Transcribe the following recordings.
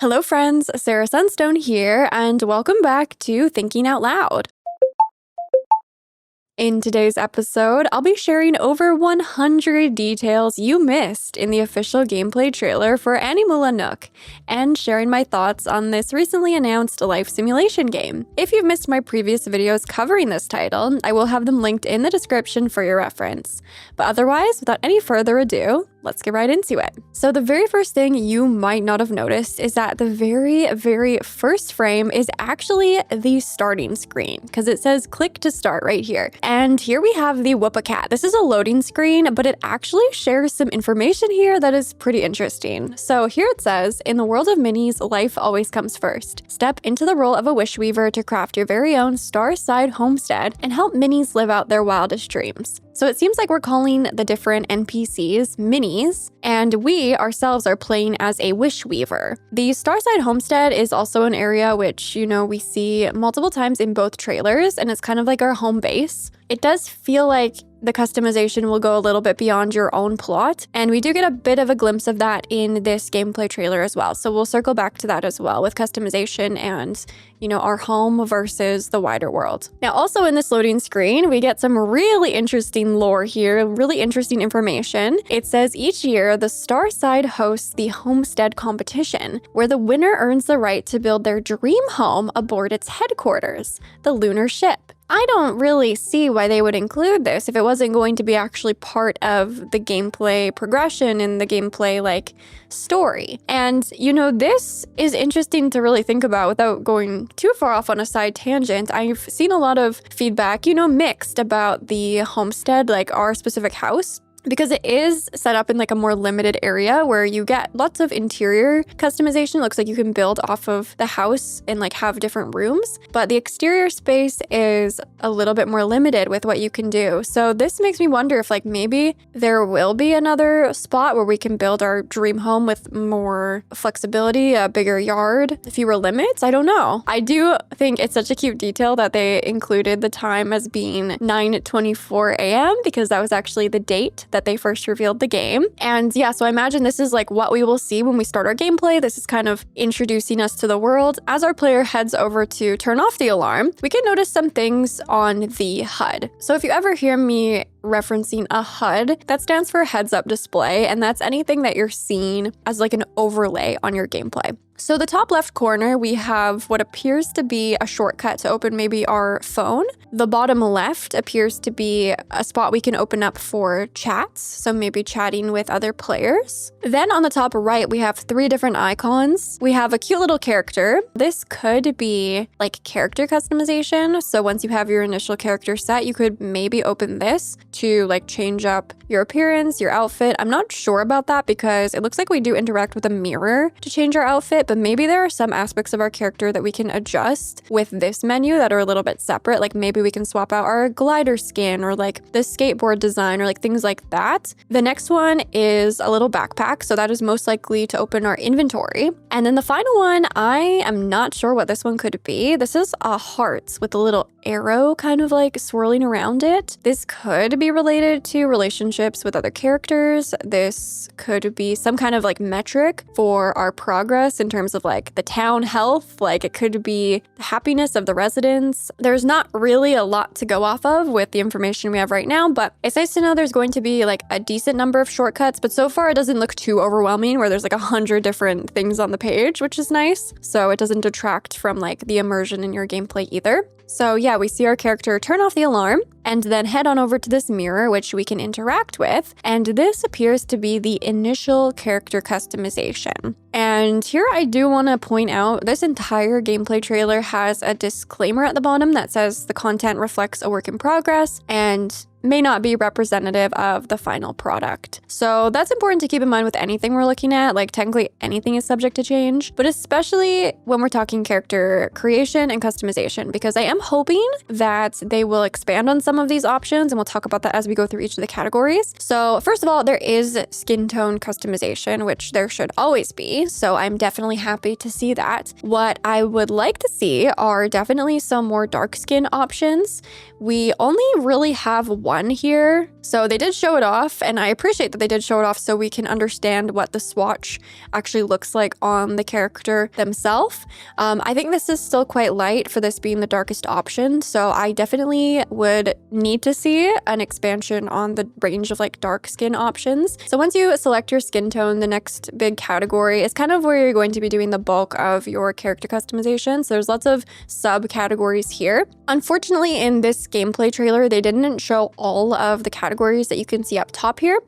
Hello friends, Sarah Sunstone here, and welcome back to Thinking Out Loud. In today's episode, I'll be sharing over 100 details you missed in the official gameplay trailer for Animula Nook, and sharing my thoughts on this recently announced life simulation game. If you've missed my previous videos covering this title, I will have them linked in the description for your reference. But otherwise, without any further ado, let's get right into it. So the very first thing you might not have noticed is that the very first frame is actually the starting screen, because it says click to start right here. And here we have the Wupa cat. This is a loading screen, but it actually shares some information here that is pretty interesting. So here it says, in the world of minis, life always comes first. Step into the role of a wish weaver to craft your very own star-side homestead and help minis live out their wildest dreams. So it seems like we're calling the different NPCs minis, and we ourselves are playing as a wish weaver. The Starside Homestead is also an area which, we see multiple times in both trailers, and it's kind of like our home base. It does feel like the customization will go a little bit beyond your own plot, and we do get a bit of a glimpse of that in this gameplay trailer as well. So we'll circle back to that as well with customization and, our home versus the wider world. Now, also in this loading screen, we get some really interesting lore here, really interesting information. It says each year, the Starside hosts the Homestead Competition, where the winner earns the right to build their dream home aboard its headquarters, the lunar ship. I don't really see why they would include this if it wasn't going to be actually part of the gameplay progression and the gameplay story. And this is interesting to really think about without going too far off on a side tangent. I've seen a lot of feedback, mixed about the homestead, our specific house, because it is set up in a more limited area where you get lots of interior customization. It looks like you can build off of the house and have different rooms, but the exterior space is a little bit more limited with what you can do. So this makes me wonder if maybe there will be another spot where we can build our dream home with more flexibility, a bigger yard, fewer limits. I don't know. I do think it's such a cute detail that they included the time as being 9:24 a.m. because that was actually the date that they first revealed the game. And yeah, so I imagine this is what we will see when we start our gameplay. This is kind of introducing us to the world. As our player heads over to turn off the alarm, we can notice some things on the HUD. So if you ever hear me referencing a HUD, that stands for heads up display, and that's anything that you're seeing as an overlay on your gameplay. So the top left corner, we have what appears to be a shortcut to open maybe our phone. The bottom left appears to be a spot we can open up for chats, so maybe chatting with other players. Then on the top right, we have 3 different icons. We have a cute little character. This could be character customization. So once you have your initial character set, you could maybe open this to change up your appearance, your outfit. I'm not sure about that because it looks like we do interact with a mirror to change our outfit, but maybe there are some aspects of our character that we can adjust with this menu that are a little bit separate. Maybe we can swap out our glider skin or the skateboard design or things like that. The next one is a little backpack, so that is most likely to open our inventory. And then the final one, I am not sure what this one could be. This is a heart with a little arrow kind of swirling around it. This could be related to relationships with other characters. This could be some kind of metric for our progress in terms of the town health. It could be the happiness of the residents. There's not really a lot to go off of with the information we have right now, but it's nice to know there's going to be a decent number of shortcuts, but so far it doesn't look too overwhelming where there's 100 different things on the page, which is nice. So it doesn't detract from the immersion in your gameplay either. So yeah, we see our character turn off the alarm and then head on over to this mirror, which we can interact with. And this appears to be the initial character customization. And here I do want to point out this entire gameplay trailer has a disclaimer at the bottom that says the content reflects a work in progress and may not be representative of the final product. So that's important to keep in mind with anything we're looking at. Technically anything is subject to change, but especially when we're talking character creation and customization, because I am hoping that they will expand on some of these options, and we'll talk about that as we go through each of the categories. So first of all, there is skin tone customization, which there should always be. So I'm definitely happy to see that. What I would like to see are definitely some more dark skin options. We only really have one here So they did show it off, and I appreciate that they did show it off so we can understand what the swatch actually looks like on the character themselves. I think this is still quite light for this being the darkest option, so I definitely would need to see an expansion on the range of like dark skin options. So once you select your skin tone, the next big category is kind of where you're going to be doing the bulk of your character customization. So there's lots of subcategories here. Unfortunately, in this gameplay trailer, they didn't show all of the categories that you can see up top here.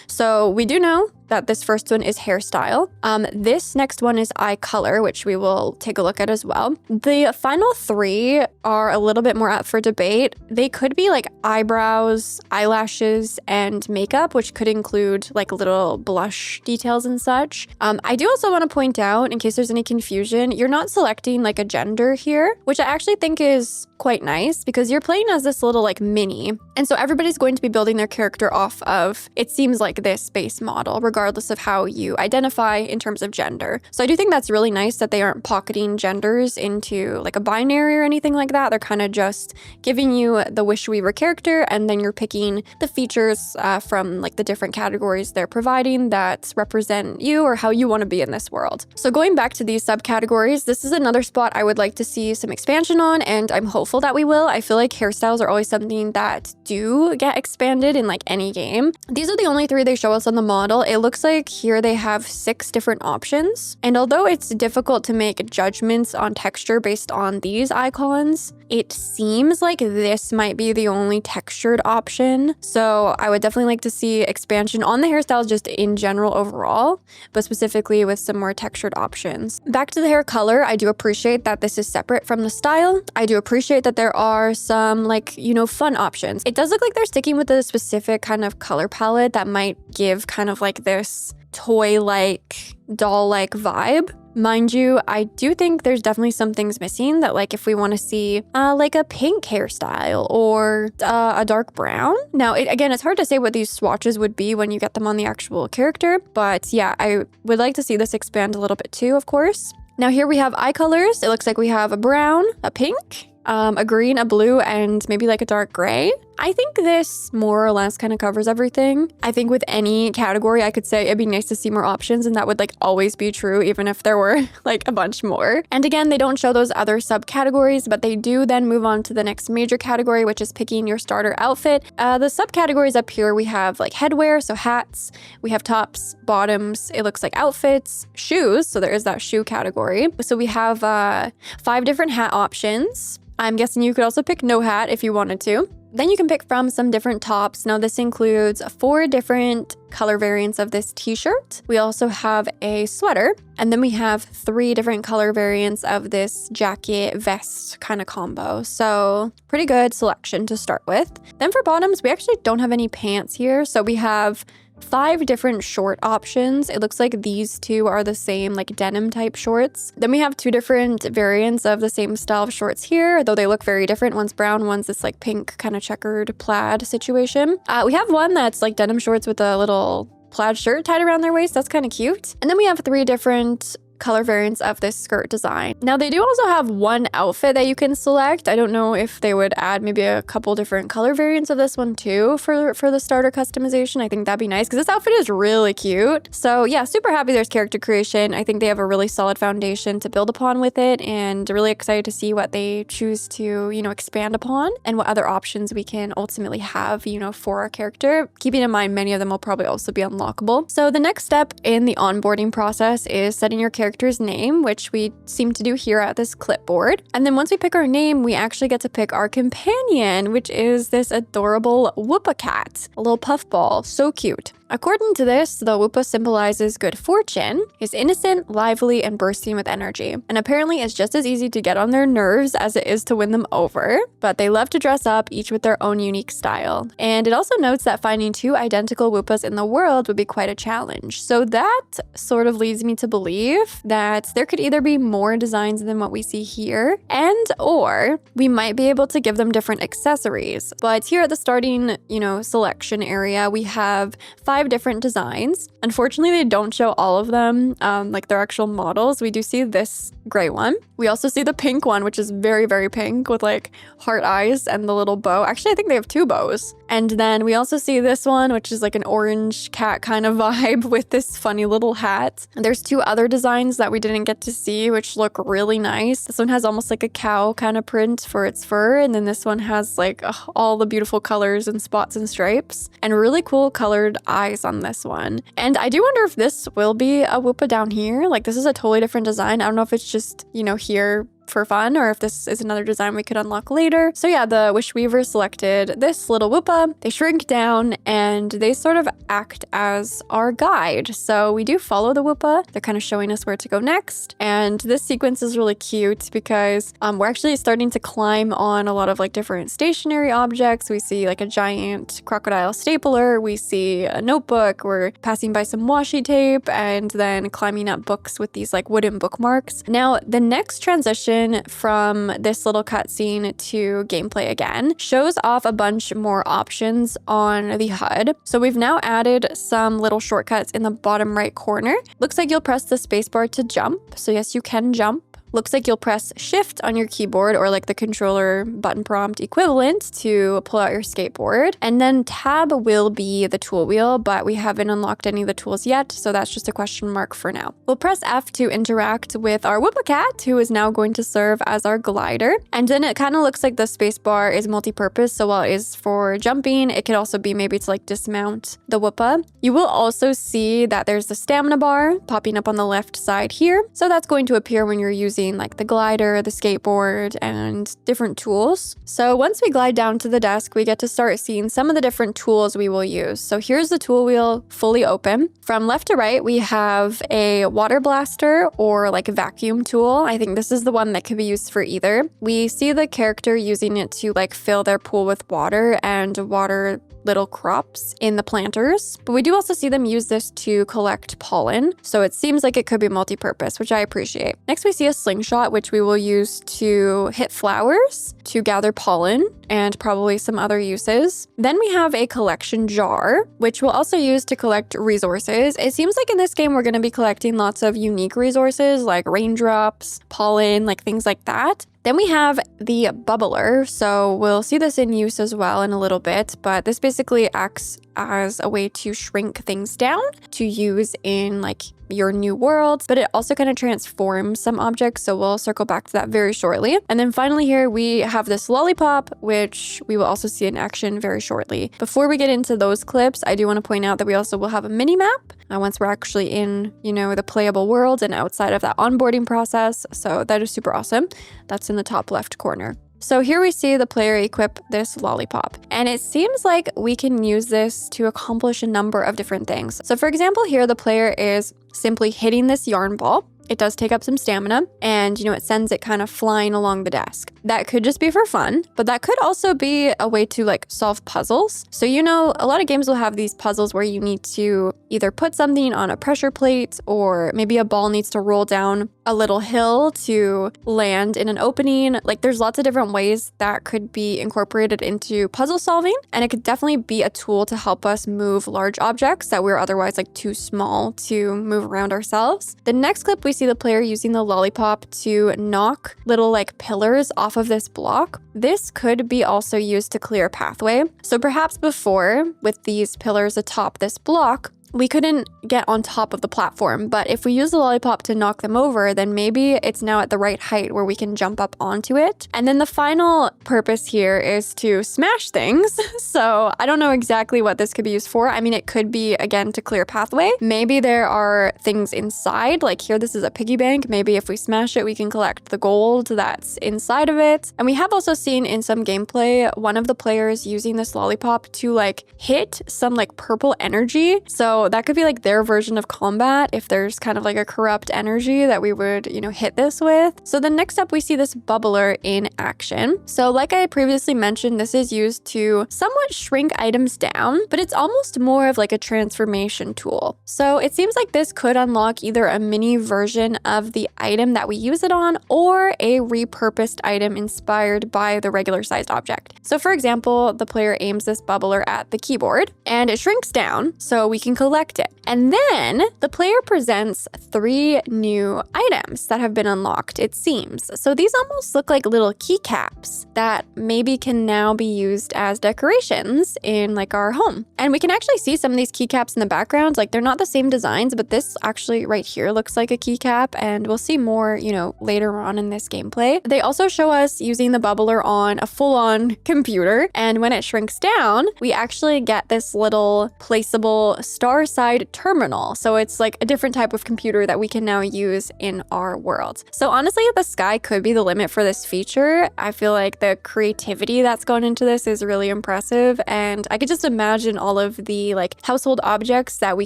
So we do know that this first one is hairstyle. This next one is eye color, which we will take a look at as well. The final three are a little bit more up for debate. They could be like eyebrows, eyelashes, and makeup, which could include like little blush details and such. I do also want to point out, in case there's any confusion, you're not selecting like a gender here, which I actually think is quite nice because you're playing as this little like mini. And so everybody's going to be building their character off of, it seems like, this base model, regardless of how you identify in terms of gender. So I do think that's really nice that they aren't pocketing genders into like a binary or anything like that. They're kind of just giving you the Wish Weaver character, and then you're picking the features from like the different categories they're providing that represent you or how you want to be in this world. So going back to these subcategories, this is another spot I would like to see some expansion on, and I'm hopeful that we will. I feel like hairstyles are always something that do get expanded in like any game. These are the only three they show us on the model. It looks like here they have 6 different options. And although it's difficult to make judgments on texture based on these icons, it seems like this might be the only textured option. So I would definitely like to see expansion on the hairstyles just in general overall, but specifically with some more textured options. Back to the hair color, I do appreciate that this is separate from the style. I do appreciate that there are some like, you know, fun options. It does look like they're sticking with a specific kind of color palette that might give kind of like this toy-like, doll-like vibe. Mind you, I do think there's definitely some things missing that, like, if we want to see like a pink hairstyle or a dark brown. Now, again, it's hard to say what these swatches would be when you get them on the actual character, but yeah, I would like to see this expand a little bit too, of course. Now here we have eye colors. It looks like we have a brown, a pink, a green, a blue, and maybe like a dark gray. I think this more or less kind of covers everything. I think with any category, I could say it'd be nice to see more options, and that would like always be true, even if there were like a bunch more. And again, they don't show those other subcategories, but they do then move on to the next major category, which is picking your starter outfit. The subcategories up here, we have like headwear, so hats, we have tops, bottoms, it looks like outfits, shoes, so there is that shoe category. So we have 5 different hat options. I'm guessing you could also pick no hat if you wanted to. Then you can pick from some different tops. Now this includes 4 different color variants of this t-shirt. We also have a sweater, and then we have 3 different color variants of this jacket vest kind of combo. So pretty good selection to start with. Then for bottoms, we actually don't have any pants here. So we have 5 different short options. It looks like these 2 are the same like denim type shorts. Then we have 2 different variants of the same style of shorts here, though they look very different. One's brown, one's this like pink kind of checkered plaid situation. We have one that's like denim shorts with a little plaid shirt tied around their waist. That's kind of cute. And then we have 3 different color variants of this skirt design. Now they do also have one outfit that you can select. I don't know if they would add maybe a couple different color variants of this one too for the starter customization. I think that'd be nice because this outfit is really cute. So yeah, super happy there's character creation. I think they have a really solid foundation to build upon with it, and really excited to see what they choose to, you know, expand upon and what other options we can ultimately have, you know, for our character. Keeping in mind, many of them will probably also be unlockable. So the next step in the onboarding process is setting your character's name, which we seem to do here at this clipboard. And then once we pick our name, we actually get to pick our companion, which is this adorable Wupa cat, a little puffball, so cute. According to this, the Wupa symbolizes good fortune, is innocent, lively, and bursting with energy. And apparently it's just as easy to get on their nerves as it is to win them over, but they love to dress up, each with their own unique style. And it also notes that finding 2 identical Wupas in the world would be quite a challenge. So that sort of leads me to believe that there could either be more designs than what we see here, and or we might be able to give them different accessories. But here at the starting, you know, selection area, we have 5 different designs. Unfortunately, they don't show all of them, like their actual models. We do see this gray one. We also see the pink one, which is very, very pink with like heart eyes and the little bow. Actually, I think they have 2 bows. And then we also see this one, which is like an orange cat kind of vibe with this funny little hat. And there's 2 other designs that we didn't get to see, which look really nice. This one has almost like a cow kind of print for its fur. And then this one has like all the beautiful colors and spots and stripes and really cool colored eyes on this one. And I do wonder if this will be a Wupa down here. Like this is a totally different design. I don't know if it's just, here for fun or if this is another design we could unlock later. So yeah, the Wish Weaver selected this little Wupa. They shrink down and they sort of act as our guide. So we do follow the Wupa. They're kind of showing us where to go next. And this sequence is really cute because we're actually starting to climb on a lot of like different stationary objects. We see like a giant crocodile stapler. We see a notebook. We're passing by some washi tape and then climbing up books with these like wooden bookmarks. Now, the next transition from this little cutscene to gameplay again shows off a bunch more options on the HUD. So we've now added some little shortcuts in the bottom right corner. Looks like you'll press the spacebar to jump. So yes, you can jump. Looks like you'll press shift on your keyboard or like the controller button prompt equivalent to pull out your skateboard. And then tab will be the tool wheel, but we haven't unlocked any of the tools yet, so that's just a question mark for now. We'll press F to interact with our Wupa cat, who is now going to serve as our glider. And then it kind of looks like the spacebar is multi-purpose, so while it is for jumping, it could also be maybe to like dismount the Wupa. You will also see that there's the stamina bar popping up on the left side here. So that's going to appear when you're using like the glider, the skateboard, and different tools. So once we glide down to the desk, we get to start seeing some of the different tools we will use. So here's the tool wheel fully open. From left to right, we have a water blaster or like a vacuum tool. I think this is the one that could be used for either. We see the character using it to like fill their pool with water and water little crops in the planters, but we do also see them use this to collect pollen. So it seems like it could be multi-purpose, which I appreciate. Next, we see a slingshot, which we will use to hit flowers, to gather pollen, and probably some other uses. Then we have a collection jar, which we'll also use to collect resources. It seems like in this game, we're going to be collecting lots of unique resources like raindrops, pollen, like things like that. Then we have the bubbler, so we'll see this in use as well in a little bit, but this basically acts as a way to shrink things down to use in like your new world, but it also kind of transforms some objects, so we'll circle back to that very shortly. And then finally here we have this lollipop, which we will also see in action very shortly. Before we get into those clips, I do want to point out that we also will have a mini map once we're actually in, the playable world and outside of that onboarding process, so that is super awesome. That's in the top left corner. So here we see the player equip this lollipop, and it seems like we can use this to accomplish a number of different things. So for example, here the player is simply hitting this yarn ball. It does take up some stamina, and it sends it kind of flying along the desk. That could just be for fun, but that could also be a way to like solve puzzles. So a lot of games will have these puzzles where you need to either put something on a pressure plate, or maybe a ball needs to roll down a little hill to land in an opening. Like there's lots of different ways that could be incorporated into puzzle solving, and it could definitely be a tool to help us move large objects that we're otherwise like too small to move around ourselves. The next clip, we see the player using the lollipop to knock little like pillars off of this block. This could be also used to clear a pathway. So perhaps before, with these pillars atop this block, we couldn't get on top of the platform, but if we use the lollipop to knock them over, then maybe it's now at the right height where we can jump up onto it. And then the final purpose here is to smash things. So I don't know exactly what this could be used for. I mean, it could be, again, to clear pathway. Maybe there are things inside, like here, this is a piggy bank. Maybe if we smash it, we can collect the gold that's inside of it. And we have also seen in some gameplay, one of the players using this lollipop to like hit some like purple energy. So that could be like their version of combat if there's kind of like a corrupt energy that we would, hit this with. So then next up, we see this bubbler in action. So like I previously mentioned, this is used to somewhat shrink items down, but it's almost more of like a transformation tool. So it seems like this could unlock either a mini version of the item that we use it on, or a repurposed item inspired by the regular sized object. So for example, the player aims this bubbler at the keyboard and it shrinks down, so we can collect collect it. And then the player presents 3 new items that have been unlocked, it seems. So these almost look like little keycaps that maybe can now be used as decorations in like our home. And we can actually see some of these keycaps in the background. Like they're not the same designs, but this actually right here looks like a keycap, and we'll see more, later on in this gameplay. They also show us using the bubbler on a full-on computer, and when it shrinks down, we actually get this little placeable star-side terminal. So it's like a different type of computer that we can now use in our world. So honestly, the sky could be the limit for this feature. I feel like the creativity that's gone into this is really impressive, and I could just imagine all of the like household objects that we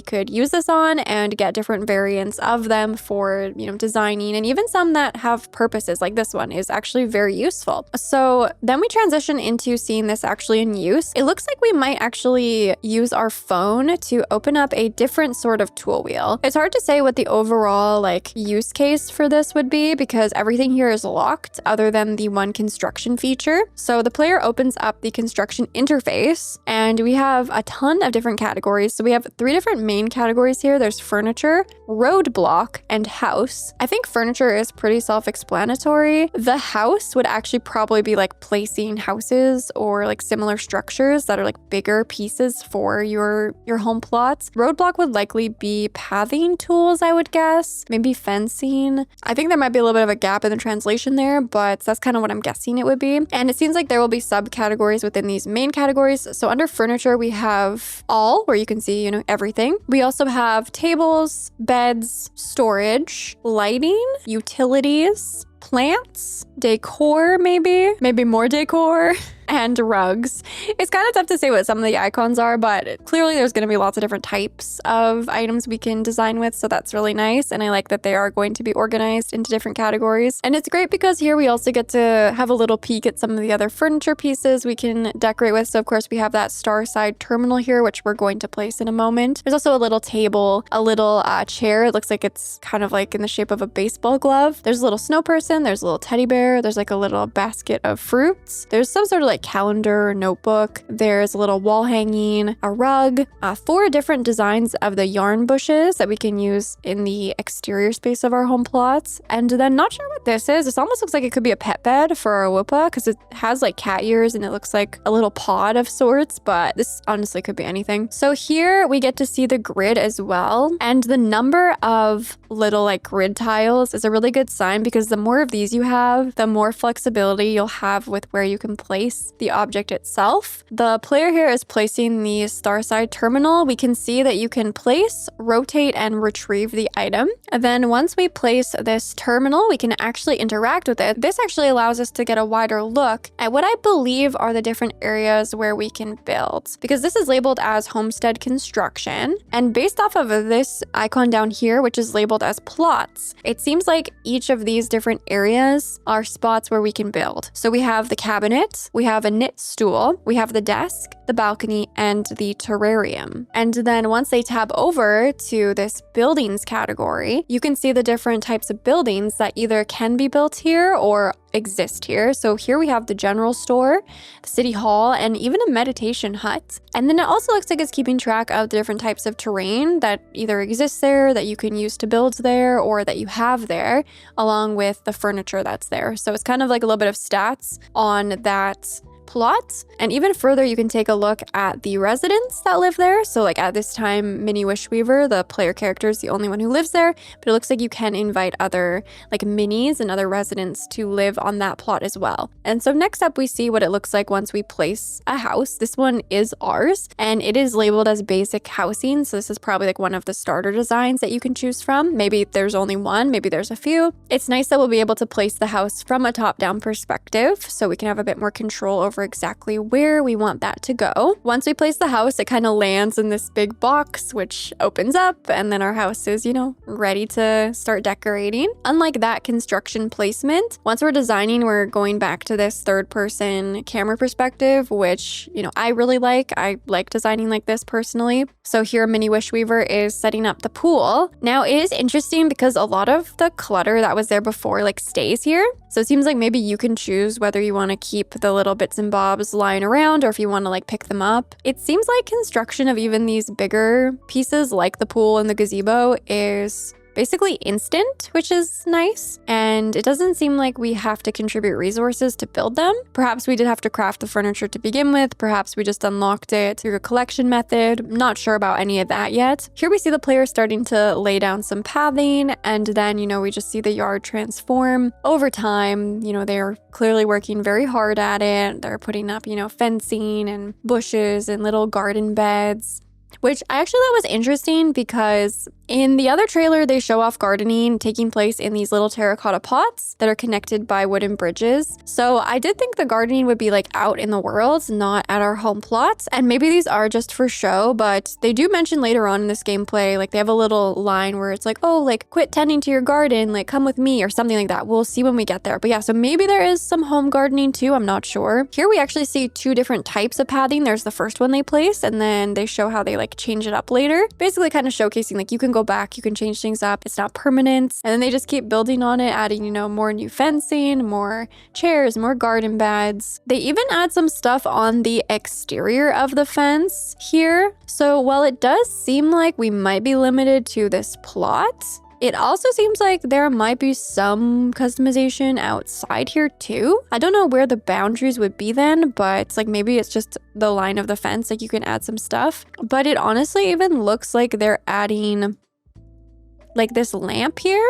could use this on and get different variants of them for, designing, and even some that have purposes like this one is actually very useful. So then we transition into seeing this actually in use. It looks like we might actually use our phone to open up a different sort of tool wheel. It's hard to say what the overall like use case for this would be because everything here is locked other than the one construction feature. So the player opens up the construction interface and we have a ton of different categories. So we have 3 different main categories here. There's furniture, roadblock, and house. I think furniture is pretty self-explanatory. The house would actually probably be like placing houses or like similar structures that are like bigger pieces for your home plots. Roadblock would likely be pathing tools, I would guess. Maybe fencing. I think there might be a little bit of a gap in the translation there, but that's kind of what I'm guessing it would be. And it seems like there will be subcategories within these main categories. So under furniture, we have all, where you can see, everything. We also have tables, beds, storage, lighting, utilities, plants, decor maybe more decor, and rugs. It's kind of tough to say what some of the icons are, but clearly there's going to be lots of different types of items we can design with, so that's really nice, and I like that they are going to be organized into different categories. And it's great because here we also get to have a little peek at some of the other furniture pieces we can decorate with. So of course we have that star side terminal here, which we're going to place in a moment. There's also a little table, a little chair. It looks like it's kind of like in the shape of a baseball glove. There's a little snow person, there's a little teddy bear, there's like a little basket of fruits. There's some sort of like calendar or notebook. There's a little wall hanging, a rug, 4 different designs of the yarn bushes that we can use in the exterior space of our home plots. And then not sure what this is. This almost looks like it could be a pet bed for our Wupa because it has like cat ears and it looks like a little pod of sorts, but this honestly could be anything. So here we get to see the grid as well. And the number of little like grid tiles is a really good sign because the more of these you have, the more flexibility you'll have with where you can place the object itself. The player here is placing the star side terminal. We can see that you can place, rotate, and retrieve the item. And then once we place this terminal, we can actually interact with it. This actually allows us to get a wider look at what I believe are the different areas where we can build, because this is labeled as homestead construction. And based off of this icon down here, which is labeled as plots, it seems like each of these different areas are spots where we can build. So we have the cabinet, we have a knit stool, we have the desk, the balcony, and the terrarium. And then once they tab over to this buildings category, you can see the different types of buildings that either can be built here or exist here. So here we have the general store, the city hall, and even a meditation hut. And then it also looks like it's keeping track of the different types of terrain that either exists there, that you can use to build there, or that you have there, along with the furniture that's there. So it's kind of like a little bit of stats on that plot. And even further, you can take a look at the residents that live there. So like at this time, Mini Wishweaver, the player character, is the only one who lives there, but it looks like you can invite other like minis and other residents to live on that plot as well. And so next up, we see what it looks like once we place a house. This one is ours, and it is labeled as basic housing. So this is probably like one of the starter designs that you can choose from. Maybe there's only one, maybe there's a few. It's nice that we'll be able to place the house from a top-down perspective, so we can have a bit more control over exactly where we want that to go. Once we place the house, it kind of lands in this big box, which opens up, and then our house is, ready to start decorating. Unlike that construction placement, once we're designing, we're going back to this third-person camera perspective, which, I really like. I like designing like this personally. So here, Mini Wishweaver is setting up the pool. Now, it is interesting because a lot of the clutter that was there before, stays here. So it seems like maybe you can choose whether you want to keep the little bits and and bobs lying around, or if you want to like pick them up. It seems like construction of even these bigger pieces like the pool and the gazebo is basically instant, which is nice. And it doesn't seem like we have to contribute resources to build them. Perhaps we did have to craft the furniture to begin with. Perhaps we just unlocked it through a collection method. I'm not sure about any of that yet. Here we see the player starting to lay down some pathing, and then, we just see the yard transform over time. They're clearly working very hard at it. They're putting up, fencing and bushes and little garden beds, which I actually thought was interesting because in the other trailer, they show off gardening taking place in these little terracotta pots that are connected by wooden bridges. So I did think the gardening would be like out in the world, not at our home plots. And maybe these are just for show, but they do mention later on in this gameplay, like they have a little line where it's like, oh, like quit tending to your garden, like come with me or something like that. We'll see when we get there. But yeah, so maybe there is some home gardening too. I'm not sure. Here we actually see two different types of pathing. There's the first one they place, and then they show how they like change it up later. Basically kind of showcasing like you can go back, you can change things up. It's not permanent. And then they just keep building on it, adding, more new fencing, more chairs, more garden beds. They even add some stuff on the exterior of the fence here. So while it does seem like we might be limited to this plot, it also seems like there might be some customization outside here too. I don't know where the boundaries would be then, but like maybe it's just the line of the fence, like you can add some stuff. But it honestly even looks like they're adding like this lamp here,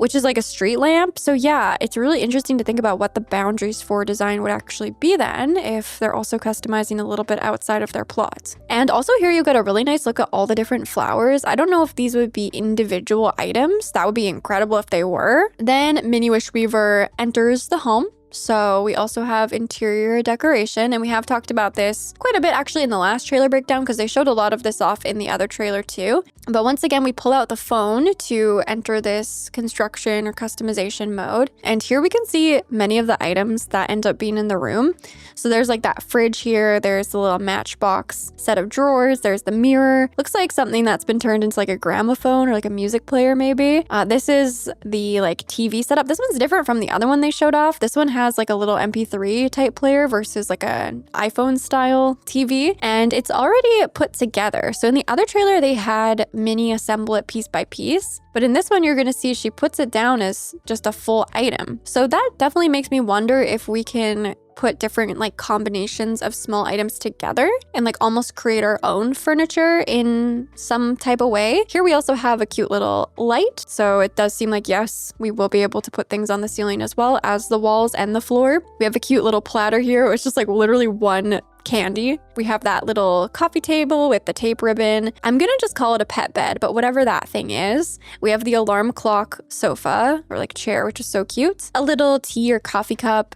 which is like a street lamp. So yeah, it's really interesting to think about what the boundaries for design would actually be then if they're also customizing a little bit outside of their plot. And also here you get a really nice look at all the different flowers. I don't know if these would be individual items. That would be incredible if they were. Then Mini Wish Weaver enters the home. So we also have interior decoration, and we have talked about this quite a bit actually in the last trailer breakdown because they showed a lot of this off in the other trailer too. But once again, we pull out the phone to enter this construction or customization mode. And here we can see many of the items that end up being in the room. So there's like that fridge here. There's the little matchbox set of drawers. There's the mirror. Looks like something that's been turned into like a gramophone or like a music player maybe. This is the like TV setup. This one's different from the other one they showed off. This one has like a little MP3 type player versus like an iPhone style TV, and it's already put together. So in the other trailer, they had Minnie assemble it piece by piece, but in this one, you're gonna see she puts it down as just a full item. So that definitely makes me wonder if we can put different like combinations of small items together and like almost create our own furniture in some type of way. Here we also have a cute little light. So it does seem like, yes, we will be able to put things on the ceiling as well as the walls and the floor. We have a cute little platter here. It's just like literally one candy. We have that little coffee table with the tape ribbon. I'm gonna just call it a pet bed, but whatever that thing is. We have the alarm clock sofa or like chair, which is so cute. A little tea or coffee cup.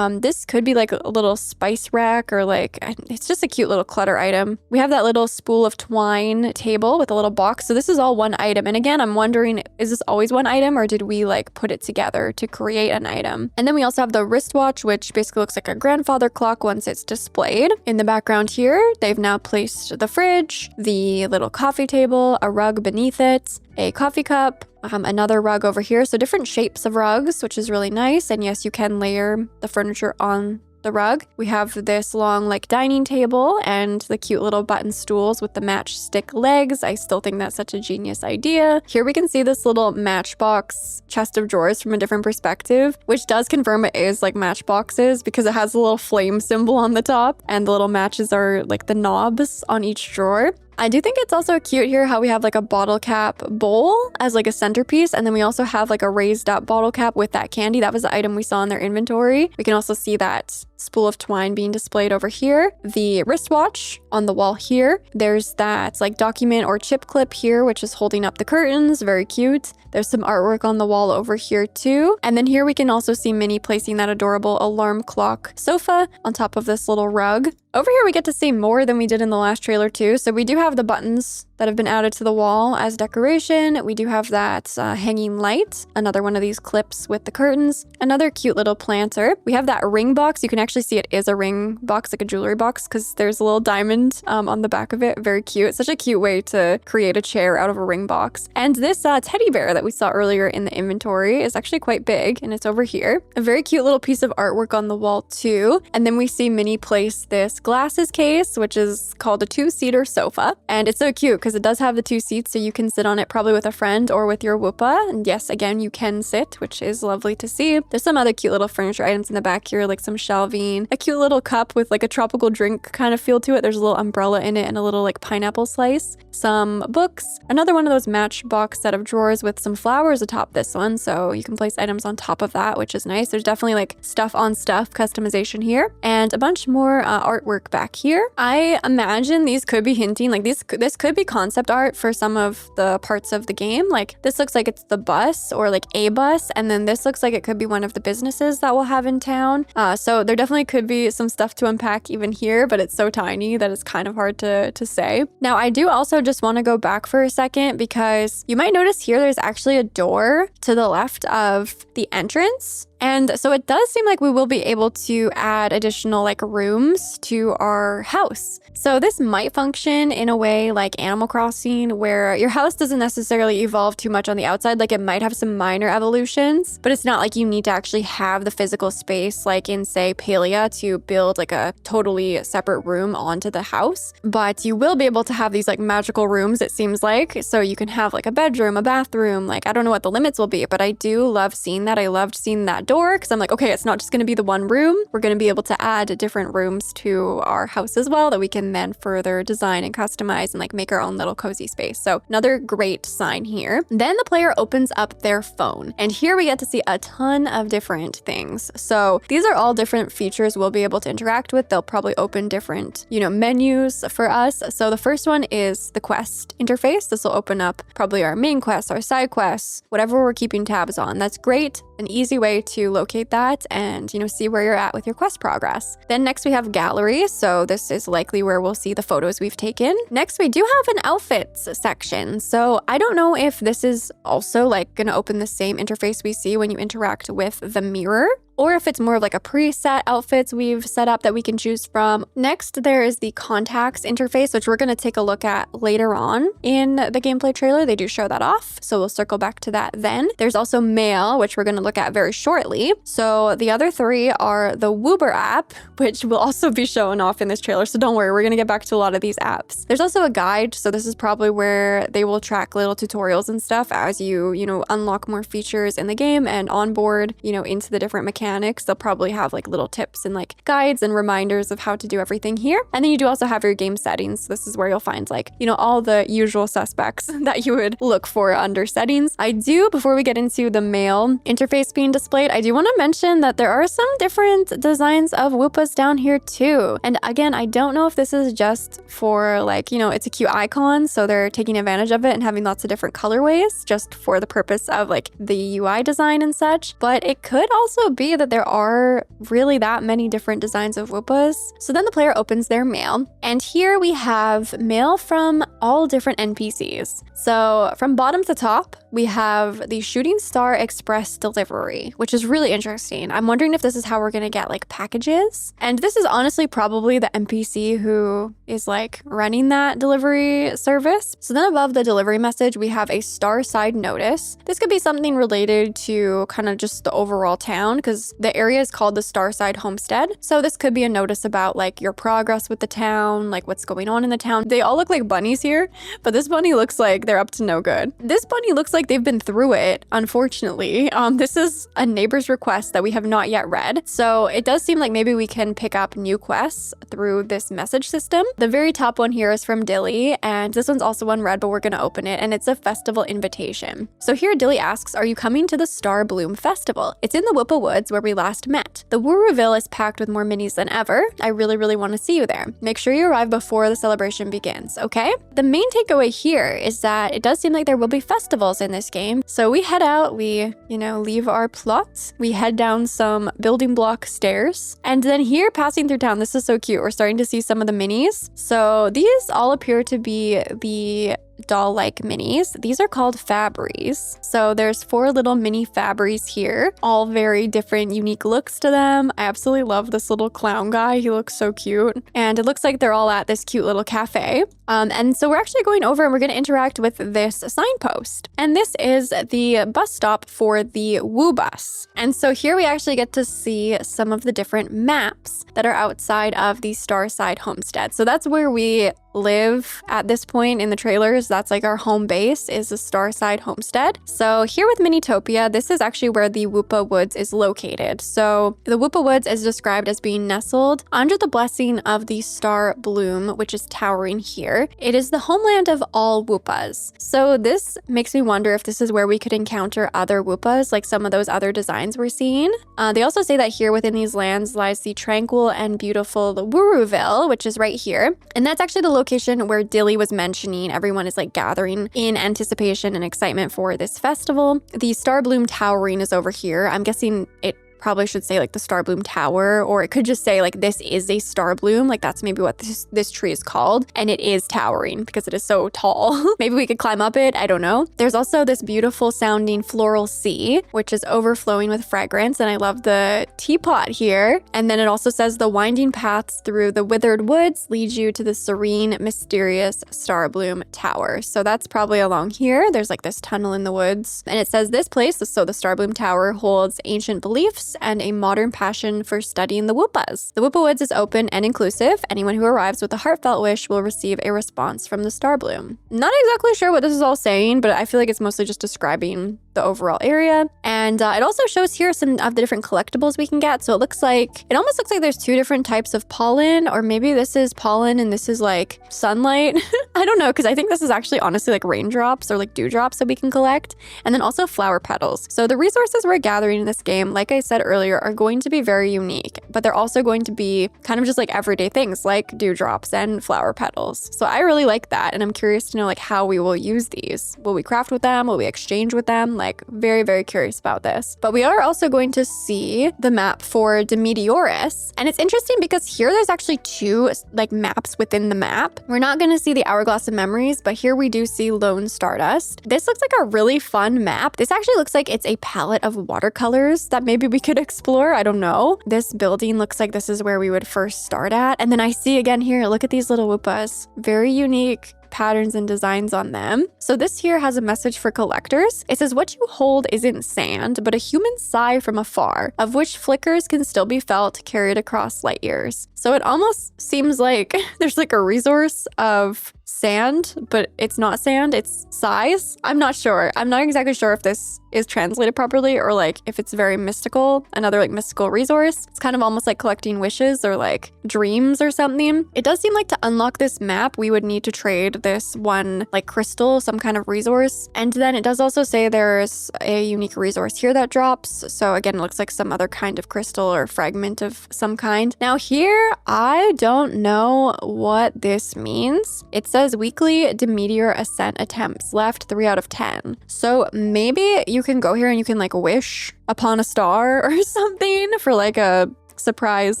This could be like a little spice rack or like, it's just a cute little clutter item. We have that little spool of twine table with a little box. So this is all one item. And again, I'm wondering, is this always one item or did we like put it together to create an item? And then we also have the wristwatch, which basically looks like a grandfather clock once it's displayed. In the background here, they've now placed the fridge, the little coffee table, a rug beneath it, a coffee cup, another rug over here. So different shapes of rugs, which is really nice. And yes, you can layer the furniture on the rug. We have this long like dining table and the cute little button stools with the matchstick legs. I still think that's such a genius idea. Here we can see this little matchbox chest of drawers from a different perspective, which does confirm it is like matchboxes because it has a little flame symbol on the top and the little matches are like the knobs on each drawer. I do think it's also cute here how we have like a bottle cap bowl as like a centerpiece, and then we also have like a raised up bottle cap with that candy. That was the item we saw in their inventory. We can also see that spool of twine being displayed over here. The wristwatch on the wall here. There's that like document or chip clip here, which is holding up the curtains. Very cute. There's some artwork on the wall over here too. And then here we can also see Minnie placing that adorable alarm clock sofa on top of this little rug. Over here, we get to see more than we did in the last trailer too. So we do have the buttons that have been added to the wall as decoration. We do have that hanging light, another one of these clips with the curtains, another cute little planter. We have that ring box. You can actually see it is a ring box, like a jewelry box, because there's a little diamond on the back of it. Very cute. Such a cute way to create a chair out of a ring box. And this teddy bear that we saw earlier in the inventory is actually quite big, and it's over here. A very cute little piece of artwork on the wall too. And then we see Minnie place this glasses case, which is called a 2-seater sofa. And it's so cute because it does have the 2 seats, so you can sit on it probably with a friend or with your Wupa. And yes, again, you can sit, which is lovely to see. There's some other cute little furniture items in the back here, like some shelving, a cute little cup with like a tropical drink kind of feel to it. There's a little umbrella in it and a little like pineapple slice, some books, another one of those matchbox set of drawers with some flowers atop this one, so you can place items on top of that, which is nice. There's definitely like stuff on stuff customization here, and a bunch more artwork back here. I imagine these could be hinting, like this could be concept art for some of the parts of the game. Like this looks like it's the bus or like a bus, and then this looks like it could be one of the businesses that we'll have in town. So there definitely could be some stuff to unpack even here, but it's so tiny that it's kind of hard to say. Now, I do also just want to go back for a second because you might notice here there's actually a door to the left of the entrance. And so it does seem like we will be able to add additional like rooms to our house. So this might function in a way like Animal Crossing, where your house doesn't necessarily evolve too much on the outside. Like it might have some minor evolutions, but it's not like you need to actually have the physical space like in, say, Palia to build like a totally separate room onto the house. But you will be able to have these like magical rooms, it seems like. So you can have like a bedroom, a bathroom. Like I don't know what the limits will be, but I do love seeing that. I loved seeing that door because I'm like, okay, it's not just going to be the one room. We're going to be able to add different rooms to our house as well that we can then further design and customize and like make our own little cozy space. So another great sign here. Then the player opens up their phone, and here we get to see a ton of different things. So these are all different features we'll be able to interact with. They'll probably open different, menus for us. So the first one is the quest interface. This will open up probably our main quests, our side quests, whatever we're keeping tabs on. That's great. An easy way to locate that and, see where you're at with your quest progress. Then next we have gallery. So this is likely where we'll see the photos we've taken. Next, we do have an outfits section. So I don't know if this is also like going to open the same interface we see when you interact with the mirror, or if it's more of like a preset outfits we've set up that we can choose from. Next, there is the contacts interface, which we're going to take a look at later on in the gameplay trailer. They do show that off, so we'll circle back to that then. There's also mail, which we're going to look at very shortly. So the other three are the Wupa app, which will also be shown off in this trailer, so don't worry, we're going to get back to a lot of these apps. There's also a guide, so this is probably where they will track little tutorials and stuff as you, unlock more features in the game and onboard, into the different mechanics. They'll probably have like little tips and like guides and reminders of how to do everything here. And then you do also have your game settings. This is where you'll find like, all the usual suspects that you would look for under settings. Before we get into the mail interface being displayed, I do want to mention that there are some different designs of Wupas down here too. And again, I don't know if this is just for like, it's a cute icon, so they're taking advantage of it and having lots of different colorways just for the purpose of like the UI design and such. But it could also be that there are really that many different designs of Wupas. So then the player opens their mail, and here we have mail from all different NPCs. So from bottom to top, we have the Shooting Star Express delivery, which is really interesting. I'm wondering if this is how we're gonna get like packages. And this is honestly probably the NPC who is like running that delivery service. So then above the delivery message, we have a star side notice. This could be something related to kind of just the overall town, because the area is called the Starside Homestead. So this could be a notice about like your progress with the town, like what's going on in the town. They all look like bunnies here, but this bunny looks like they're up to no good. This bunny looks like they've been through it, unfortunately. This is a neighbor's request that we have not yet read. So it does seem like maybe we can pick up new quests through this message system. The very top one here is from Dilly, and this one's also unread, but we're gonna open it, and it's a festival invitation. So here Dilly asks, are you coming to the Star Bloom Festival? It's in the Wupa Woods where we last met. The Wuruville is packed with more minis than ever. I really want to see you there. Make sure you arrive before the celebration begins, okay? The main takeaway here is that it does seem like there will be festivals in this game. So we head out, we, leave our plot, we head down some building block stairs, and then here passing through town, this is so cute. We're starting to see some of the minis. So these all appear to be the doll-like minis. These are called Fabries. So there's 4 little mini Fabries here, all very different, unique looks to them. I absolutely love this little clown guy. He looks so cute. And it looks like they're all at this cute little cafe. And so we're actually going over and we're going to interact with this signpost. And this is the bus stop for the Woo Bus. And so here we actually get to see some of the different maps that are outside of the Starside homestead. So that's where we live at this point in the trailers. That's like our home base is the Starside homestead. So here with Minitopia, this is actually where the Wupa Woods is located. So the Wupa Woods is described as being nestled under the blessing of the Star Bloom, which is towering here. It is the homeland of all Wupas. So this makes me wonder if this is where we could encounter other Wupas, like some of those other designs we're seeing. They also say that here within these lands lies the tranquil and beautiful Wuruville, which is right here. And that's actually the location where Dilly was mentioning everyone is like gathering in anticipation and excitement for this festival. The Star Bloom towering is over here. I'm guessing it probably should say like the Star Bloom Tower, or it could just say like this is a Star Bloom, like that's maybe what this tree is called, and it is towering because it is so tall. Maybe we could climb up it, I don't know. There's also this beautiful sounding floral sea, which is overflowing with fragrance, and I love the teapot here. And then it also says the winding paths through the withered woods lead you to the serene, mysterious Star Bloom Tower. So that's probably along here. There's like this tunnel in the woods, and it says this place, so the Star Bloom Tower, holds ancient beliefs and a modern passion for studying the Wupas. The Wupa Woods is open and inclusive. Anyone who arrives with a heartfelt wish will receive a response from the Star Bloom. Not exactly sure what this is all saying, but I feel like it's mostly just describing the overall area. And it also shows here some of the different collectibles we can get. So it almost looks like there's 2 different types of pollen, or maybe this is pollen and this is like sunlight. I don't know, because I think this is actually honestly like raindrops or like dewdrops that we can collect. And then also flower petals. So the resources we're gathering in this game, like I said earlier, are going to be very unique, but they're also going to be kind of just like everyday things like dewdrops and flower petals. So I really like that. And I'm curious to know like how we will use these. Will we craft with them? Will we exchange with them? Like very, very curious about this. But we are also going to see the map for Demeteoris. And it's interesting because here there's actually 2 like maps within the map. We're not going to see the Hourglass of Memories, but here we do see Lone Stardust. This looks like a really fun map. This actually looks like it's a palette of watercolors that maybe we could explore. I don't know. This building looks like this is where we would first start at. And then I see again here, look at these little Wupas. Very unique patterns and designs on them. So this here has a message for collectors. It says, what you hold isn't sand, but a human sigh from afar, of which flickers can still be felt carried across light years. So it almost seems like there's like a resource of sand, but it's not sand, it's sighs. I'm not sure. I'm not exactly sure if this is translated properly or like if it's very mystical, another like mystical resource. It's kind of almost like collecting wishes or like dreams or something. It does seem like to unlock this map, we would need to trade this one like crystal, some kind of resource. And then it does also say there's a unique resource here that drops. So again, it looks like some other kind of crystal or fragment of some kind. Now here, I don't know what this means. It says weekly Demeteor ascent attempts left 3 out of 10. So maybe you can go here and you can like wish upon a star or something for like a surprise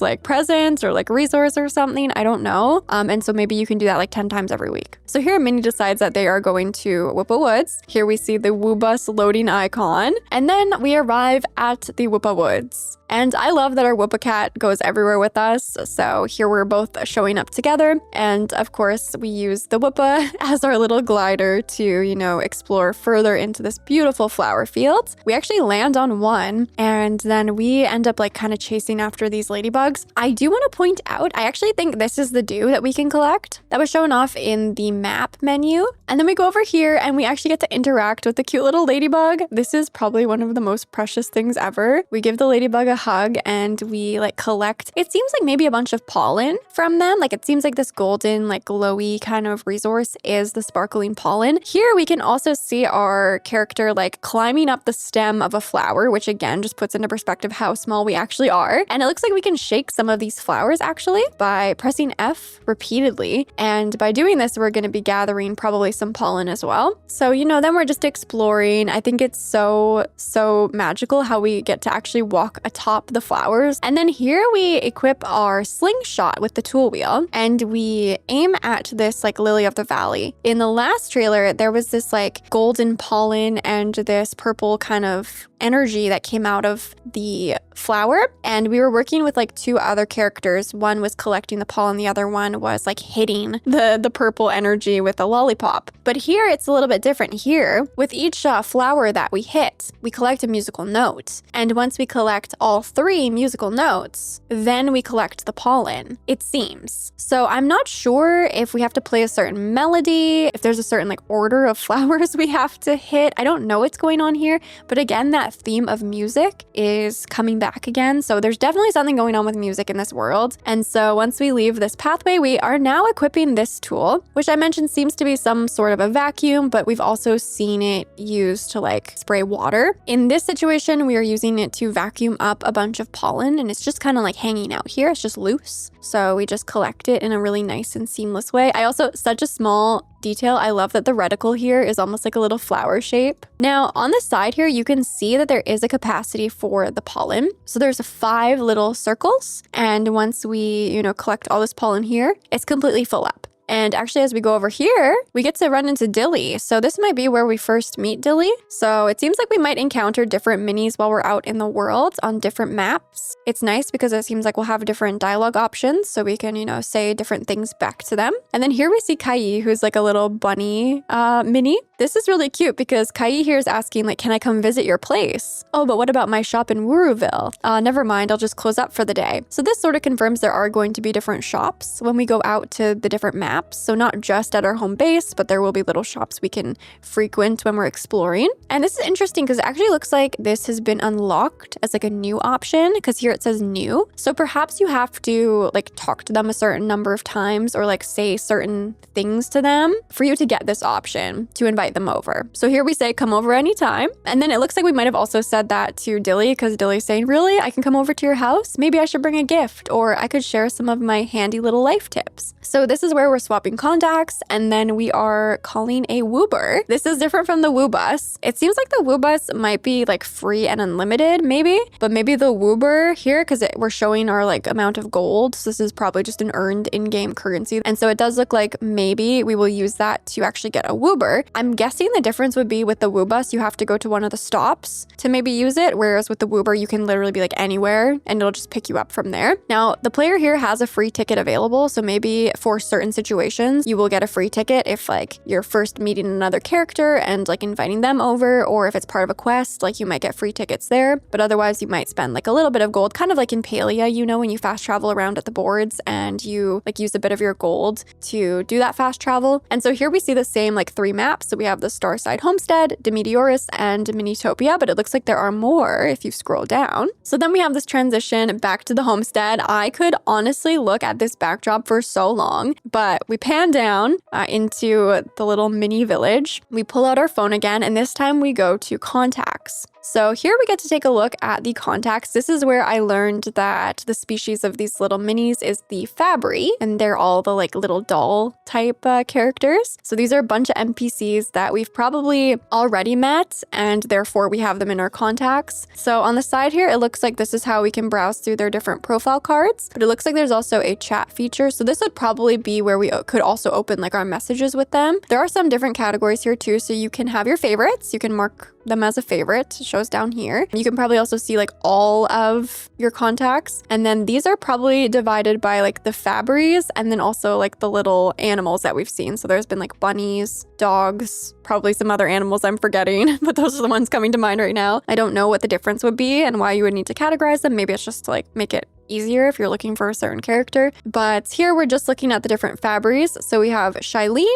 like present or like resource or something. I don't know. And so maybe you can do that like 10 times every week. So here Minnie decides that they are going to Wupa Woods. Here we see the Woo Bus loading icon. And then we arrive at the Wupa Woods. And I love that our Wupa cat goes everywhere with us. So here we're both showing up together. And of course, we use the Wupa as our little glider to, you know, explore further into this beautiful flower field. We actually land on one and then we end up like kind of chasing after these ladybugs. I do want to point out, I actually think this is the dew that we can collect that was shown off in the map menu. And then we go over here and we actually get to interact with the cute little ladybug. This is probably one of the most precious things ever. We give the ladybug a hug and we like collect, it seems like maybe a bunch of pollen from them. Like it seems like this golden, like glowy kind of resource is the sparkling pollen. Here we can also see our character like climbing up the stem of a flower, which again just puts into perspective how small we actually are. And it looks looks like we can shake some of these flowers actually by pressing F repeatedly. And by doing this, we're going to be gathering probably some pollen as well. So, then we're just exploring. I think it's so magical how we get to actually walk atop the flowers. And then here we equip our slingshot with the tool wheel and we aim at this like lily of the valley. In the last trailer, there was this like golden pollen and this purple kind of energy that came out of the flower, and we were working with like two other characters. One was collecting the pollen, the other one was like hitting the purple energy with a lollipop. But here it's a little bit different. Here, with each flower that we hit, we collect a musical note, and once we collect all 3 musical notes, then we collect the pollen, it seems. So I'm not sure if we have to play a certain melody, if there's a certain like order of flowers we have to hit. I don't know what's going on here, but again, that theme of music is coming back again. So there's definitely something going on with music in this world. And so once we leave this pathway, we are now equipping this tool, which I mentioned seems to be some sort of a vacuum, but we've also seen it used to like spray water. In this situation, we are using it to vacuum up a bunch of pollen, and it's just kind of like hanging out here. It's just loose. So we just collect it in a really nice and seamless way. I also, such a small detail, I love that the reticle here is almost like a little flower shape. Now on the side here, you can see that there is a capacity for the pollen. So there's 5 little circles. And once we, collect all this pollen here, it's completely full up. And actually, as we go over here, we get to run into Dilly. So this might be where we first meet Dilly. So it seems like we might encounter different minis while we're out in the world on different maps. It's nice because it seems like we'll have different dialogue options, so we can, say different things back to them. And then here we see Kai, who's like a little bunny mini. This is really cute because Kai here is asking, like, can I come visit your place? Oh, but what about my shop in Wuruville? Never mind, I'll just close up for the day. So this sort of confirms there are going to be different shops when we go out to the different maps. So not just at our home base, but there will be little shops we can frequent when we're exploring. And this is interesting because it actually looks like this has been unlocked as like a new option, because here it says new. So perhaps you have to like talk to them a certain number of times or like say certain things to them for you to get this option to invite them over. So here we say, come over anytime. And then it looks like we might have also said that to Dilly, because Dilly's saying, really? I can come over to your house? Maybe I should bring a gift, or I could share some of my handy little life tips. So this is where we're swapping contacts, and then we are calling a Woober. This is different from the Woobus. It seems like the Woobus might be like free and unlimited, maybe, but maybe the Woober here, because we're showing our like amount of gold. So this is probably just an earned in-game currency. And so it does look like maybe we will use that to actually get a Woober. I'm guessing the difference would be with the Woobus, you have to go to one of the stops to maybe use it, whereas with the Woober, you can literally be like anywhere and it'll just pick you up from there. Now, the player here has a free ticket available, so maybe for certain situations, you will get a free ticket if like you're first meeting another character and like inviting them over, or if it's part of a quest, like you might get free tickets there. But otherwise, you might spend like a little bit of gold, kind of like in Palia, when you fast travel around at the boards and you like use a bit of your gold to do that fast travel. And so here we see the same like 3 maps. So we have the Starside Homestead, Demidioris, and Minitopia, but it looks like there are more if you scroll down. So then we have this transition back to the homestead. I could honestly look at this backdrop for so long, but we pan down into the little mini village. We pull out our phone again, and this time we go to contacts. So here we get to take a look at the contacts. This is where I learned that the species of these little minis is the Fabry, and they're all the like little doll type characters. So these are a bunch of NPCs that we've probably already met, and therefore we have them in our contacts. So on the side here, it looks like this is how we can browse through their different profile cards, but it looks like there's also a chat feature. So this would probably be where we could also open like our messages with them. There are some different categories here too. So you can have your favorites. You can mark them as a favorite. It shows down here. You can probably also see like all of your contacts. And then these are probably divided by like the Fabries and then also like the little animals that we've seen. So there's been like bunnies, dogs, probably some other animals I'm forgetting, but those are the ones coming to mind right now. I don't know what the difference would be and why you would need to categorize them. Maybe it's just to like make it easier if you're looking for a certain character. But here we're just looking at the different Fabries. So we have Shailene,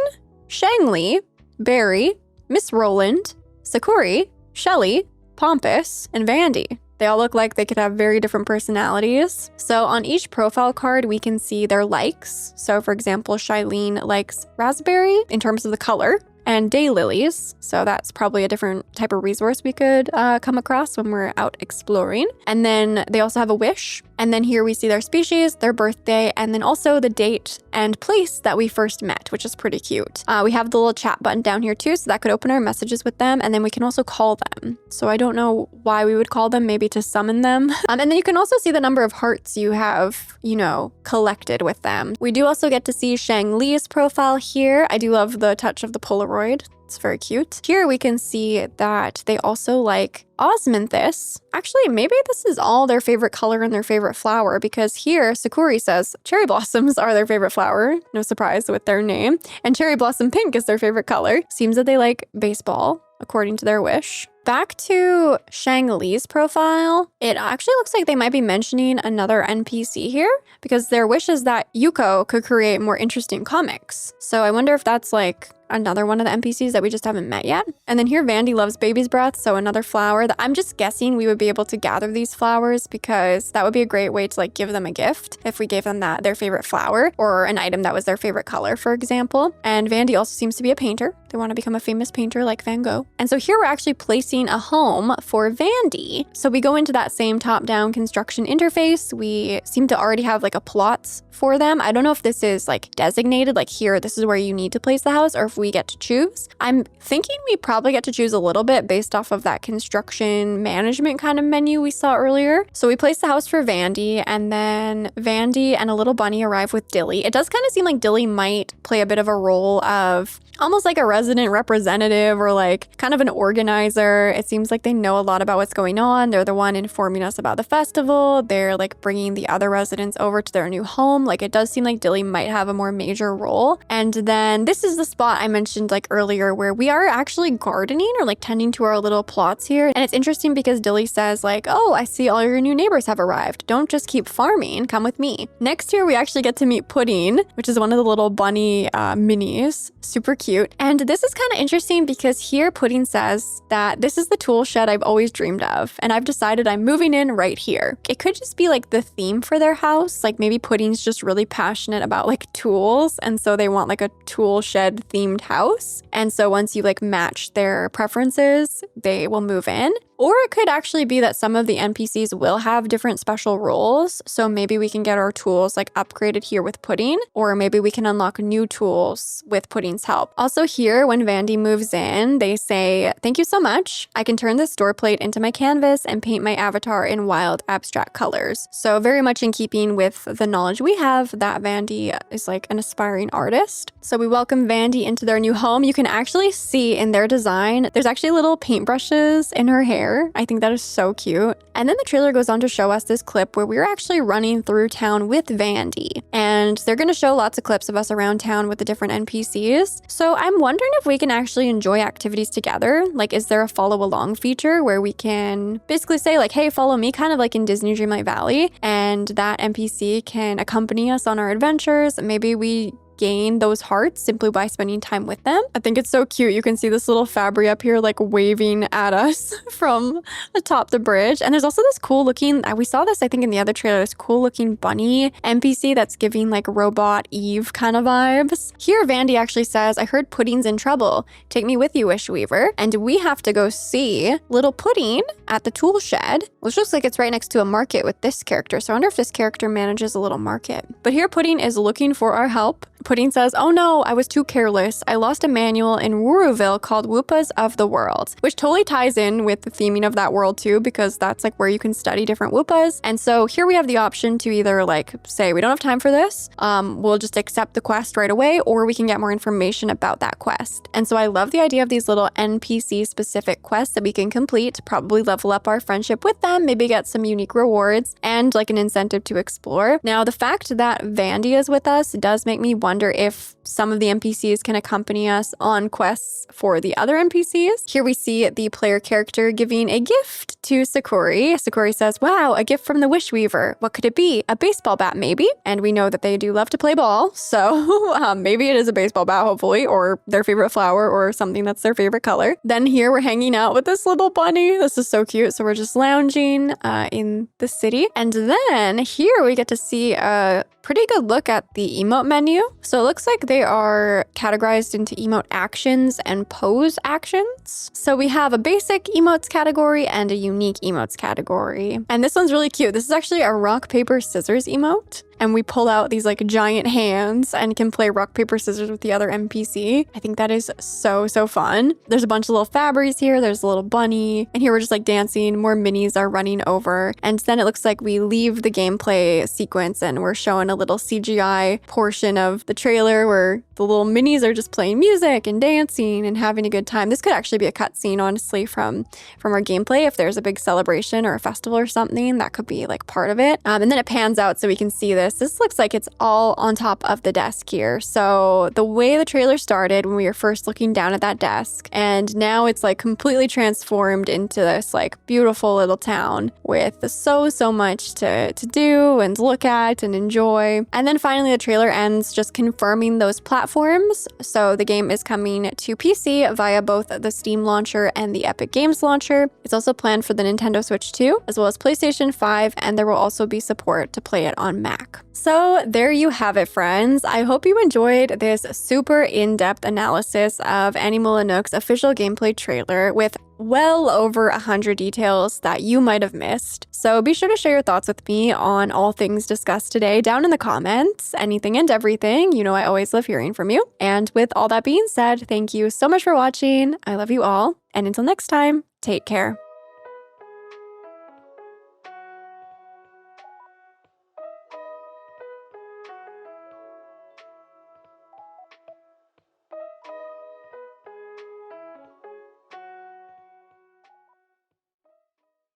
Shangli, Barry, Miss Roland, Sakuri, Shelly, Pompous, and Vandy. They all look like they could have very different personalities. So on each profile card, we can see their likes. So for example, Shailene likes raspberry in terms of the color, and daylilies. So that's probably a different type of resource we could come across when we're out exploring. And then they also have a wish. And then here we see their species, their birthday, and then also the date and place that we first met, which is pretty cute. We have the little chat button down here too, so that could open our messages with them. And then we can also call them. So I don't know why we would call them, maybe to summon them. And then you can also see the number of hearts you have, you know, collected with them. We do also get to see Shang Li's profile here. I do love the touch of the Polaroid. It's very cute. Here we can see that they also like osmanthus. Actually, maybe this is all their favorite color and their favorite flower, because here Sakuri says cherry blossoms are their favorite flower. No surprise with their name. And cherry blossom pink is their favorite color. Seems that they like baseball, according to their wish. Back to Shang Li's profile, it actually looks like they might be mentioning another NPC here, because their wish is that Yuko could create more interesting comics. So I wonder if that's like another one of the NPCs that we just haven't met yet. And then here Vandy loves baby's breath, so another flower that I'm just guessing we would be able to gather these flowers, because that would be a great way to like give them a gift if we gave them that their favorite flower or an item that was their favorite color, for example. And Vandy also seems to be a painter. They want to become a famous painter like Van Gogh. And so here we're actually placing a home for Vandy. So we go into that same top-down construction interface. We seem to already have like a plot for them. I don't know if this is like designated, like here, this is where you need to place the house, or if we get to choose. I'm thinking we probably get to choose a little bit based off of that construction management kind of menu we saw earlier. So we place the house for Vandy, and then Vandy and a little bunny arrive with Dilly. It does kind of seem like Dilly might play a bit of a role of almost like a resident representative or like kind of an organizer. It seems like they know a lot about what's going on. They're the one informing us about the festival. They're like bringing the other residents over to their new home. Like it does seem like Dilly might have a more major role. And then this is the spot I mentioned like earlier where we are actually gardening or like tending to our little plots here. And it's interesting because Dilly says like, oh, I see all your new neighbors have arrived. Don't just keep farming, come with me. Next here, we actually get to meet Pudding, which is one of the little bunny minis. Super cute. And this is kind of interesting because here Pudding says that this is the tool shed I've always dreamed of, and I've decided I'm moving in right here. It could just be like the theme for their house. Like maybe Pudding's just really passionate about like tools, and so they want like a tool shed themed house. And so once you like match their preferences, they will move in. Or it could actually be that some of the NPCs will have different special roles. So maybe we can get our tools like upgraded here with Pudding, or maybe we can unlock new tools with Pudding's help. Also here, when Vandy moves in, they say, thank you so much. I can turn this door plate into my canvas and paint my avatar in wild abstract colors. So very much in keeping with the knowledge we have that Vandy is like an aspiring artist. So we welcome Vandy into their new home. You can actually see in their design, there's actually little paintbrushes in her hair. I think that is so cute. And then the trailer goes on to show us this clip where we're actually running through town with Vandy. And they're going to show lots of clips of us around town with the different NPCs. So I'm wondering if we can actually enjoy activities together. Like, is there a follow along feature where we can basically say like, hey, follow me, kind of like in Disney Dreamlight Valley, and that NPC can accompany us on our adventures. Maybe we gain those hearts simply by spending time with them. I think it's so cute. You can see this little Fabry up here like waving at us from atop the bridge. And there's also this cool looking, we saw this I think in the other trailer, this cool looking bunny NPC that's giving like robot Eve kind of vibes. Here Vandy actually says, I heard Pudding's in trouble. Take me with you, Wish Weaver. And we have to go see little Pudding at the tool shed, which looks like it's right next to a market with this character. So I wonder if this character manages a little market. But here Pudding is looking for our help. Pudding says, oh no, I was too careless. I lost a manual in Wuruville called Wupas of the World, which totally ties in with the theming of that world too, because that's like where you can study different Wupas. And so here we have the option to either like say, we don't have time for this, we'll just accept the quest right away, or we can get more information about that quest. And so I love the idea of these little NPC specific quests that we can complete, probably level up our friendship with them, maybe get some unique rewards and like an incentive to explore. Now, the fact that Vandy is with us does make me wonder if some of the NPCs can accompany us on quests for the other NPCs. Here we see the player character giving a gift to Sakuri. Sakuri says, wow, a gift from the Wish Weaver. What could it be? A baseball bat, maybe? And we know that they do love to play ball, so maybe it is a baseball bat, hopefully, or their favorite flower or something that's their favorite color. Then here we're hanging out with this little bunny. This is so cute. So we're just lounging in the city. And then here we get to see a pretty good look at the emote menu. So it looks like they are categorized into emote actions and pose actions. So we have a basic emotes category and a unique emotes category. And this one's really cute. This is actually a rock, paper, scissors emote. And we pull out these like giant hands and can play rock, paper, scissors with the other NPC. I think that is so fun. There's a bunch of little Fabries here. There's a little bunny. And here we're just like dancing. More minis are running over. And then it looks like we leave the gameplay sequence and we're showing a little CGI portion of the trailer where the little minis are just playing music and dancing and having a good time. This could actually be a cutscene, honestly, from our gameplay. If there's a big celebration or a festival or something, that could be like part of it. And then it pans out so we can see this. This looks like it's all on top of the desk here. So the way the trailer started when we were first looking down at that desk, and now it's like completely transformed into this like beautiful little town with so much to do and look at and enjoy. And then finally the trailer ends just confirming those platforms. So the game is coming to PC via both the Steam launcher and the Epic Games launcher. It's also planned for the Nintendo Switch 2 as well as PlayStation 5, and there will also be support to play it on Mac. So there you have it, friends. I hope you enjoyed this super in-depth analysis of Animula Nook's official gameplay trailer with well over 100 details that you might have missed. So be sure to share your thoughts with me on all things discussed today down in the comments, anything and everything. You know I always love hearing from you. And with all that being said, thank you so much for watching. I love you all. And until next time, take care.